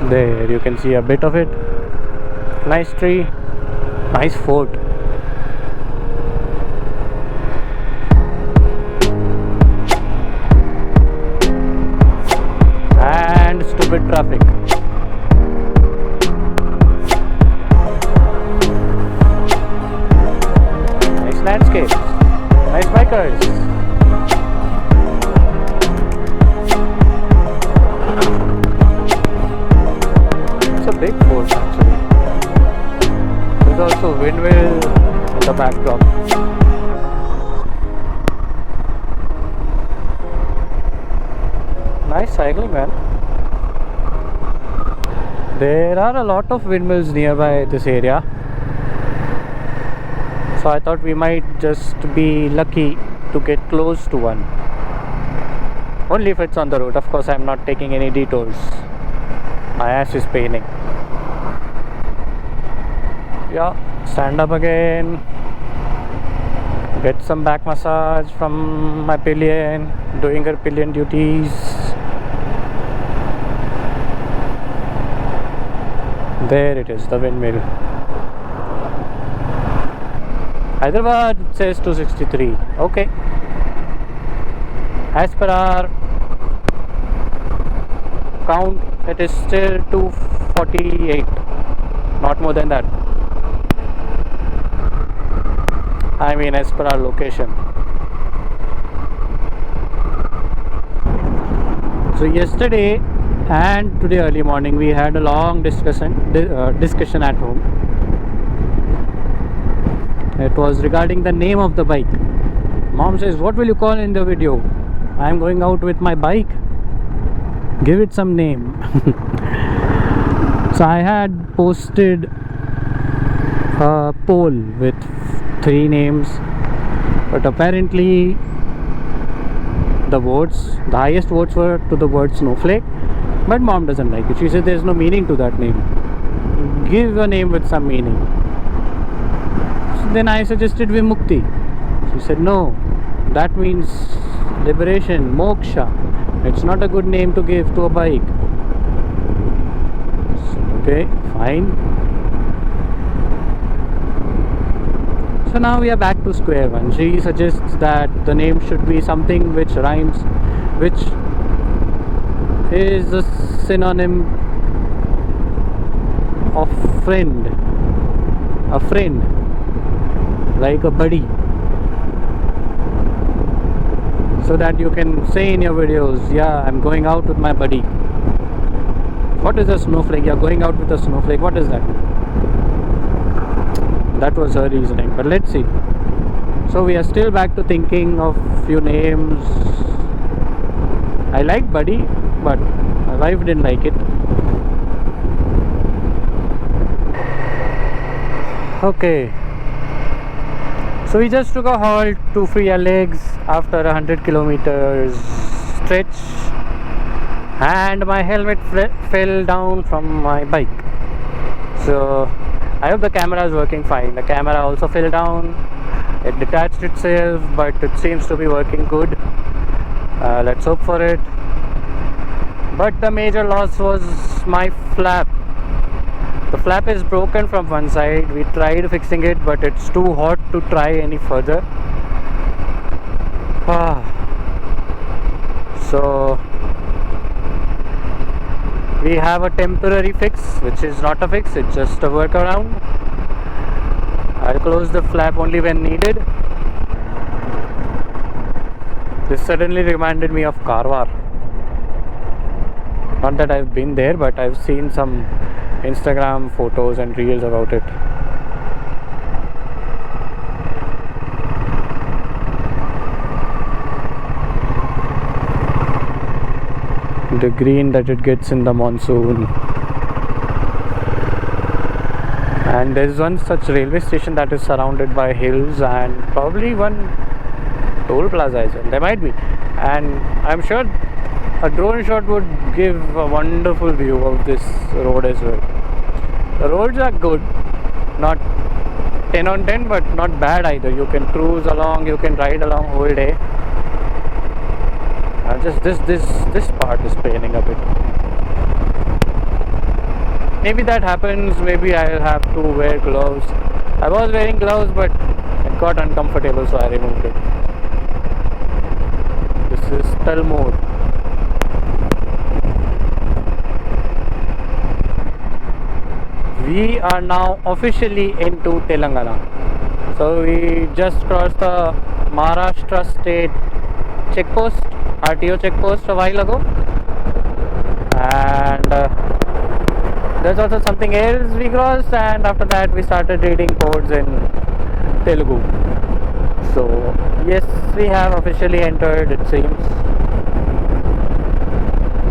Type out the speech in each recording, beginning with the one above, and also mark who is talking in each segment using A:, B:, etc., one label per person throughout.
A: There you can see a bit of it. Nice tree, nice fort. And stupid traffic. Nice landscapes, nice bikers. It's a big fort actually. There's also windmill in the backdrop. Nice cycling, man. There are a lot of windmills nearby this area, so I thought we might just be lucky to get close to one. Only if it's on the road. Of course, I'm not taking any detours. My ass is paining. Yeah, stand up again. Get some back massage from my pillion, doing her pillion duties. There it is, the windmill. Hyderabad says 263. Okay. As per our count, it is still 248. Not more than that. I mean, as per our location. So yesterday and today early morning we had a long discussion at home. It was regarding the name of the bike. Mom says, what will you call in the video? I am going out with my bike. Give it some name. So I had posted a poll with 3 names, but apparently the highest votes were to the word snowflake. But mom doesn't like it. She said there's no meaning to that name. Give a name with some meaning. So then I suggested Vimukti. She said no, that means liberation, moksha. It's not a good name to give to a bike. So, okay, fine. So now we are back to square one. She suggests that the name should be something which rhymes, which is a synonym of friend, like a buddy, so that you can say in your videos, yeah, I'm going out with my buddy. What is a snowflake? You're going out with a snowflake. What is that? That was her reasoning, but let's see. So we are still back to thinking of few names. I like buddy, but my wife didn't like it. Okay, so we just took a halt to free our legs after 100 kilometers stretch, and my helmet fell down from my bike. So I hope the camera is working fine. The camera also fell down. It detached itself, but it seems to be working good. Let's hope for it. But the major loss was my flap. The flap is broken from one side. We tried fixing it, but it's too hot to try any further. So we have a temporary fix, which is not a fix, it's just a workaround. I'll close the flap only when needed. This suddenly reminded me of Karwar. Not that I've been there, but I've seen some Instagram photos and reels about it. The green that it gets in the monsoon. And there's one such railway station that is surrounded by hills, and probably one toll plaza as well. There might be. And I'm sure a drone shot would give a wonderful view of this road as well. The roads are good, not 10 on 10, but not bad either. You can cruise along, you can ride along whole day. Just this part is paining a bit. maybe that happens. Maybe I'll have to wear gloves. I was wearing gloves, but it got uncomfortable, so I removed it. This is Talmud. We are now officially into Telangana. So we just crossed the Maharashtra state checkpost, RTO checkpost a while ago. And there's also something else we crossed, and after that we started reading codes in Telugu. So yes, we have officially entered, it seems.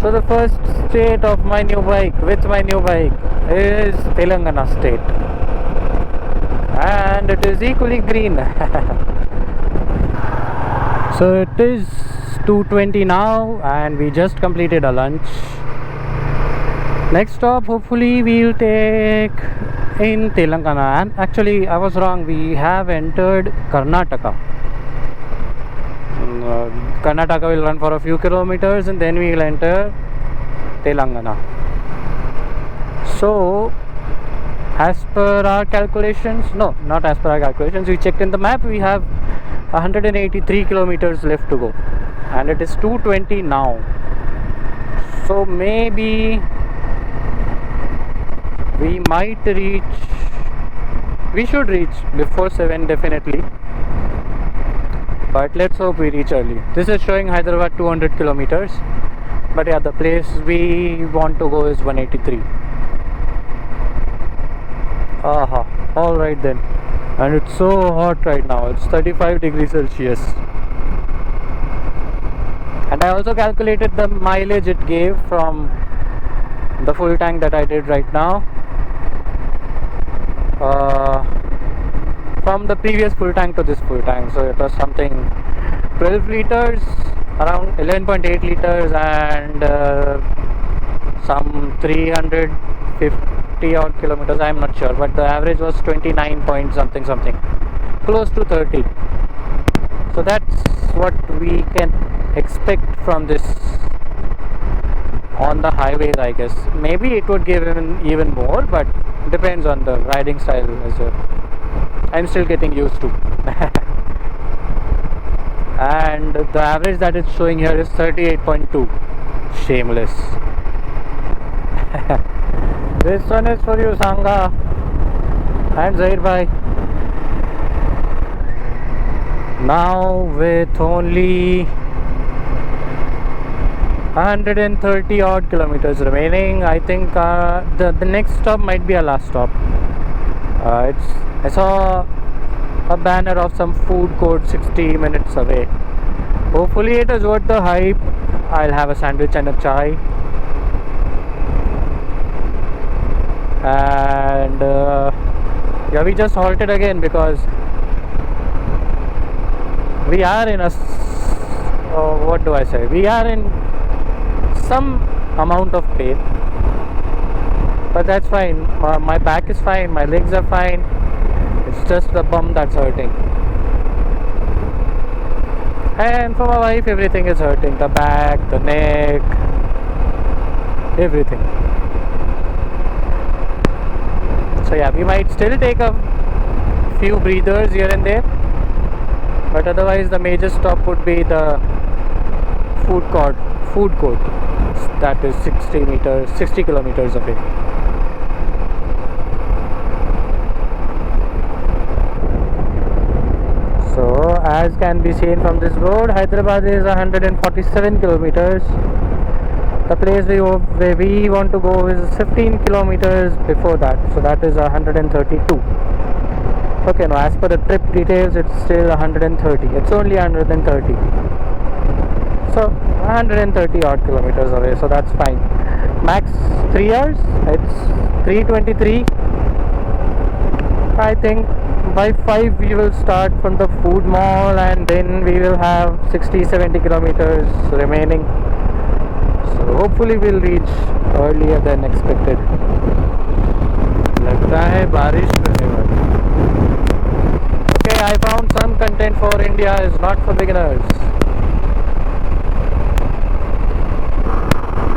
A: So the first state of my new bike, with my new bike, is Telangana state. And it is equally green. So it is 2:20 now, and we just completed a lunch. Next stop, hopefully we'll take in Telangana. And actually, I was wrong. We have entered Karnataka. Karnataka will run for a few kilometers, and then we will enter Telangana. So, as per our calculations, no, not as per our calculations, we checked in the map. We have 183 kilometers left to go, and it is 2:20 now. So maybe we might reach, we should reach before 7 definitely, but let's hope we reach early. This is showing Hyderabad 200 kilometers, but yeah, the place we want to go is 183. Aha, alright then. And it's so hot right now, it's 35 degrees Celsius. And I also calculated the mileage it gave from the full tank that I did right now. From the previous full tank to this full tank, so it was something 12 liters, around 11.8 liters, and some 350 odd kilometers. I'm not sure, but the average was 29 point something, close to 30. So that's what we can expect from this on the highways, I guess. Maybe it would give even more, but depends on the riding style as well. I'm still getting used to. And the average that it's showing here is 38.2. Shameless. This one is for you, Sangha and Zahir bhai. Now with only 130 odd kilometers remaining, I think the next stop might be our last stop. I saw a banner of some food court 60 minutes away. Hopefully it is worth the hype. I'll have a sandwich and a chai. And yeah, we just halted again because we are in a what do I say? We are in some amount of pain, but that's fine. My back is fine, my legs are fine. It's just the bum that's hurting. And for my wife, everything is hurting. The back, the neck, everything. So yeah, we might still take a few breathers here and there, but otherwise the major stop would be the food court that is 60 kilometers away. So as can be seen from this road, Hyderabad is 147 kilometers. The place where we want to go is 15 kilometers before that, so that is 132. Okay, now as per the trip details, it's still 130. It's only 130. So 130 odd kilometers away, so that's fine. Max 3 hours, it's 3:23. I think by 5 we will start from the food mall, and then we will have 60-70 kilometers remaining. So hopefully we'll reach earlier than expected. लगता है बारिश होने वाली. Okay, I found some content for India is not for beginners.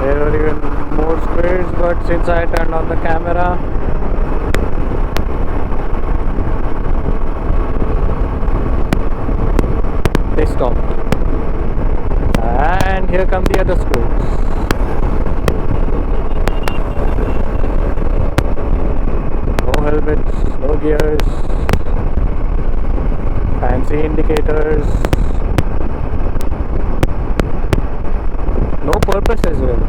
A: There are even more squids, but since I turned on the camera, they stopped. And here come the other squids. No helmets, no gears, fancy indicators, no purpose as well.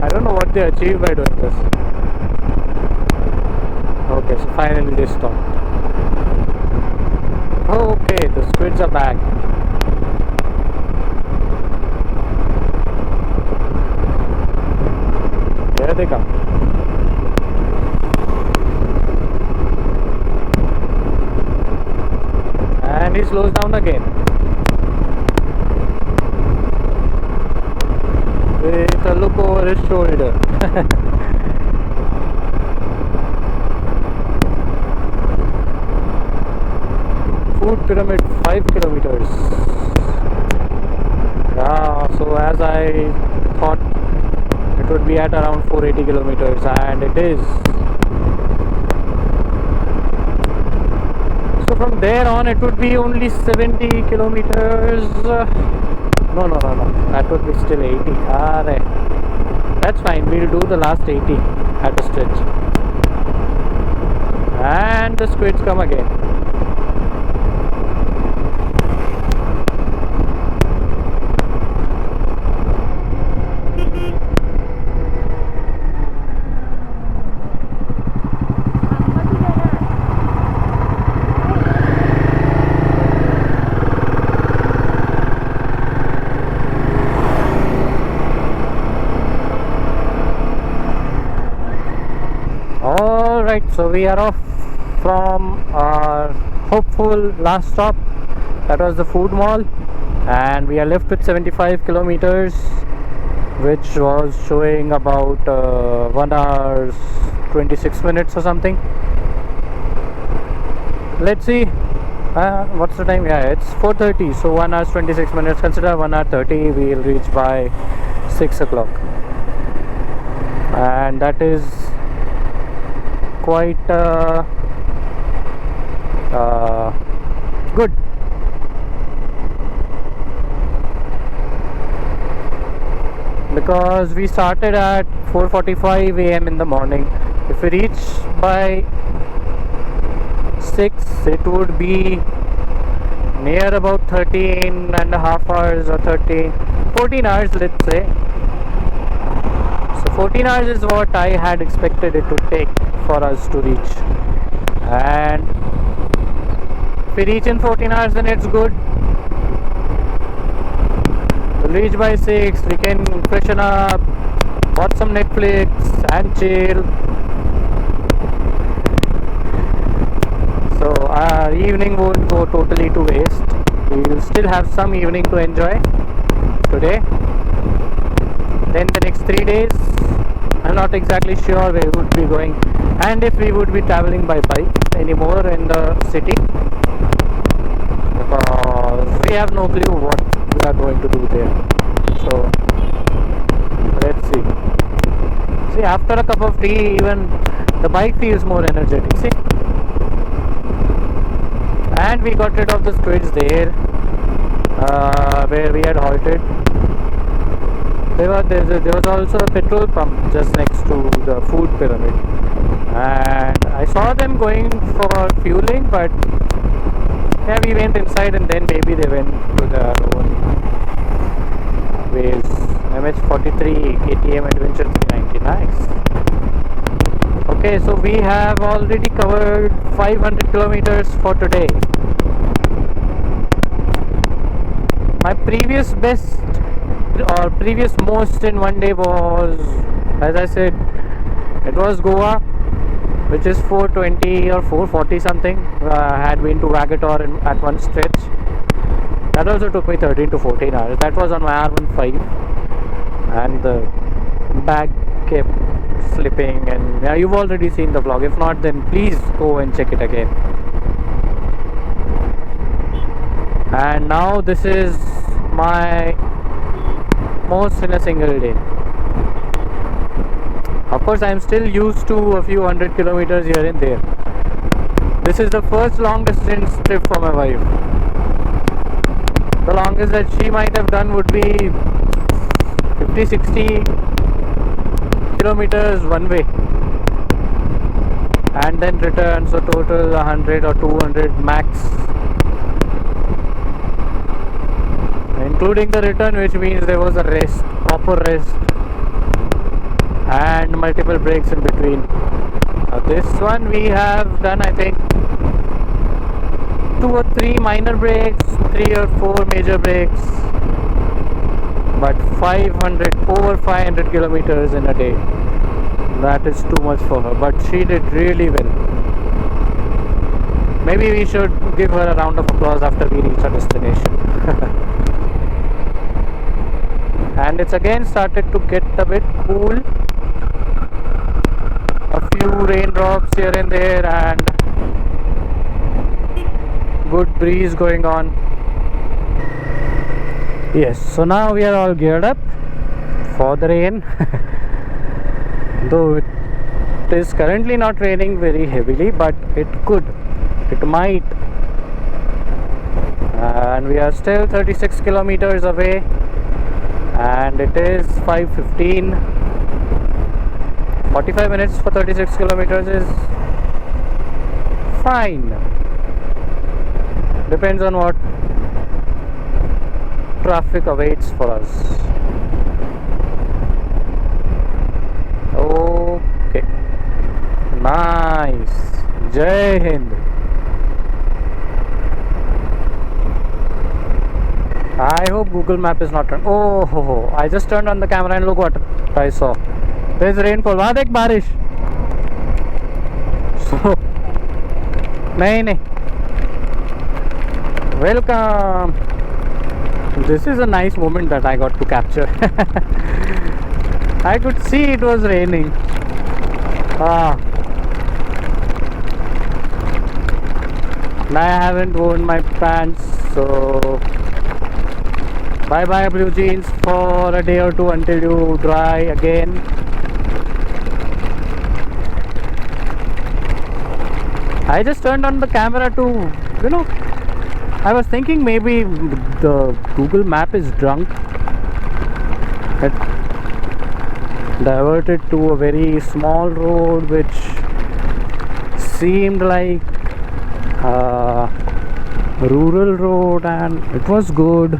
A: I don't know what they achieved by doing this. Okay, so finally they stopped. Okay, the squids are back. Here they come. And he slows down again. With a look over his shoulder. Food pyramid 5 kilometers. Yeah, so as I thought it would be at around 480 kilometers, and it is. So from there on it would be only 70 kilometers. No, that would be still 80. That's fine, we'll do the last 80 at a stretch. And the squids come again. Alright, so we are off from our hopeful last stop. That was the food mall, and we are left with 75 kilometers, which was showing about 1 hour 26 minutes or something. Let's see, what's the time? Yeah, it's 4:30, so 1 hour 26 minutes. Consider 1 hour 30. We'll reach by 6 o'clock, and that is quite good. Because we started at 4:45 a.m. in the morning. If we reach by 6, it would be near about 13 and a half hours, or 14 hours, let's say. So 14 hours is what I had expected it to take for us to reach. And if we reach in 14 hours, then it's good. We'll reach by 6, we can freshen up, watch some Netflix and chill. So our evening won't go totally to waste. We will still have some evening to enjoy today. Then the next 3 days, I'm not exactly sure where we would be going, and if we would be traveling by bike anymore in the city, because we have no clue what we are going to do there. So let's see. See, after a cup of tea, even the bike feels more energetic. See, and we got rid of the squids there, where we had halted. There was also a petrol pump just next to the food pyramid, and I saw them going for fueling, but yeah, we went inside and then maybe they went to their own ways. MH43 KTM Adventure 390, nice. Okay, so we have already covered 500 kilometers for today. My previous best or previous most in one day was, as I said, it was Goa, which is 420 or 440 something. I had been to Vagator at one stretch. That also took me 13 to 14 hours. That was on my R15, and the bag kept slipping, and yeah, you've already seen the vlog. If not, then please go and check it again. And now this is my most in a single day. course, I'm still used to a few hundred kilometers here and there. This is the first long distance trip for my wife. The longest that she might have done would be 50-60 kilometers one way, and then return, so total 100 or 200 max, including the return, which means there was a rest, proper rest, and multiple breaks in between. This one we have done, I think, 2 or 3 minor breaks, 3 or 4 major breaks, but over 500 kilometers in a day, that is too much for her, but she did really well. Maybe we should give her a round of applause after we reach our destination. And it's again started to get a bit cool. A few raindrops here and there, and good breeze going on. Yes, so now we are all geared up for the rain. Though it is currently not raining very heavily, but it might. And we are still 36 kilometers away, and it is 5:15. 45 minutes for 36 kilometers is fine. Depends on what traffic awaits for us. Okay, nice. Jai Hind. I hope Google Map is not turned. Oh, I just turned on the camera and look what I saw. There's rainfall. वहाँ देख बारिश. So नहीं. Welcome. This is a nice moment that I got to capture. I could see it was raining. I haven't worn my pants, so bye bye blue jeans for a day or two until you dry again. I just turned on the camera to, I was thinking maybe the Google Map is drunk. It diverted to a very small road which seemed like a rural road, and it was good.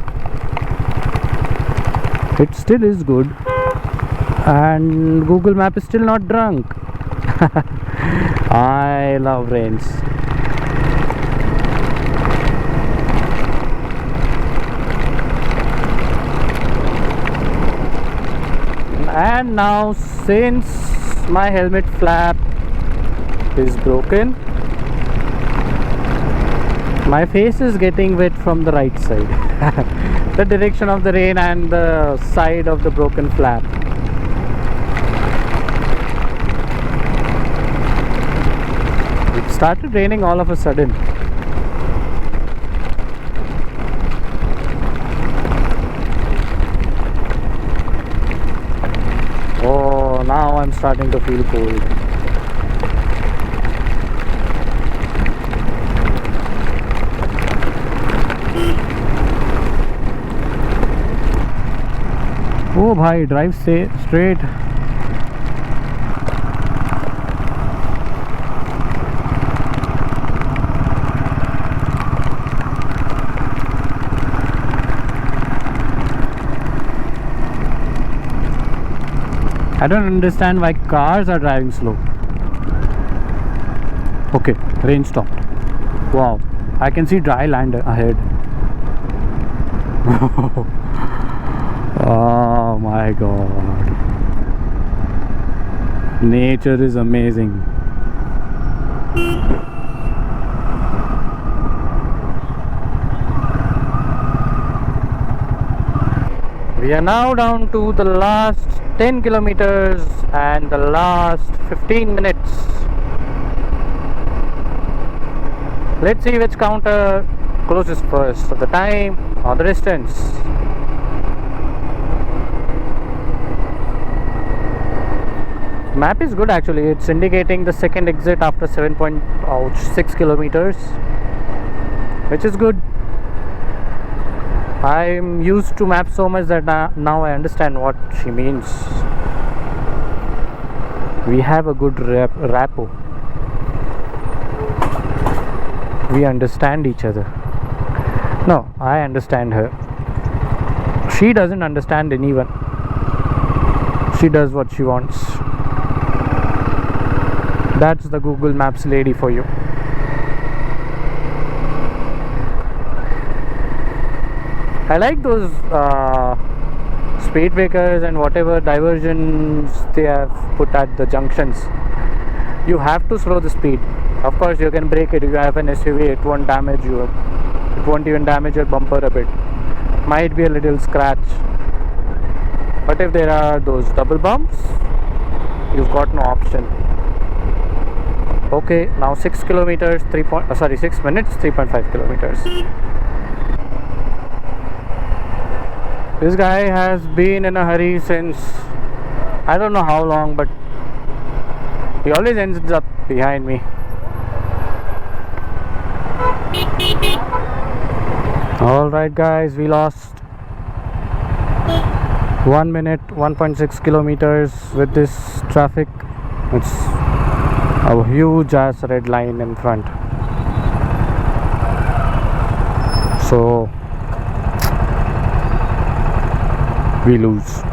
A: It still is good, and Google Map is still not drunk. I love rains. And now, since my helmet flap is broken, my face is getting wet from the right side. The direction of the rain and the side of the broken flap. It started raining all of a sudden. Oh, now I'm starting to feel cold. Oh bhai, drive straight. I don't understand why cars are driving slow. Okay, rain stopped. Wow, I can see dry land ahead. Oh my god. Nature is amazing. We are now down to the last 10 kilometers and the last 15 minutes. Let's see which counter closes first, the time or the distance. Map is good actually. It's indicating the second exit after 7.6 kilometers, which is good. I'm used to maps so much that now I understand what she means. We have a good rapport. We understand each other. No, I understand her. She doesn't understand anyone. She does what she wants. That's the Google Maps lady for you. I like those speed breakers and whatever diversions they have put at the junctions. You have to slow the speed. Of course, you can brake it. If you have an SUV, it won't damage you. It won't even damage your bumper a bit. Might be a little scratch. But if there are those double bumps, you've got no option. Okay, now 6 kilometers, 6 minutes, 3.5 kilometers. This guy has been in a hurry since I don't know how long, but he always ends up behind me. Alright guys, we lost 1 minute, 1.6 kilometers with this traffic. It's a huge ass red line in front. So we lose.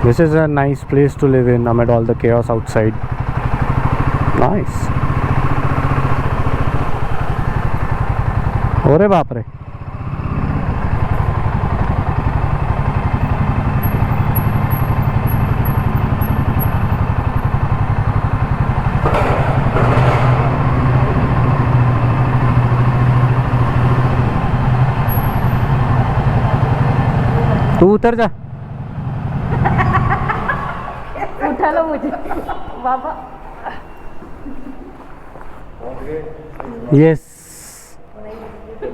A: This is a nice place to live in amid all the chaos outside. Nice. Ore baap re. तू उतर जा.
B: उठा लो मुझे बाबा.
A: Yes.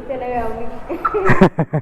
B: चले गए.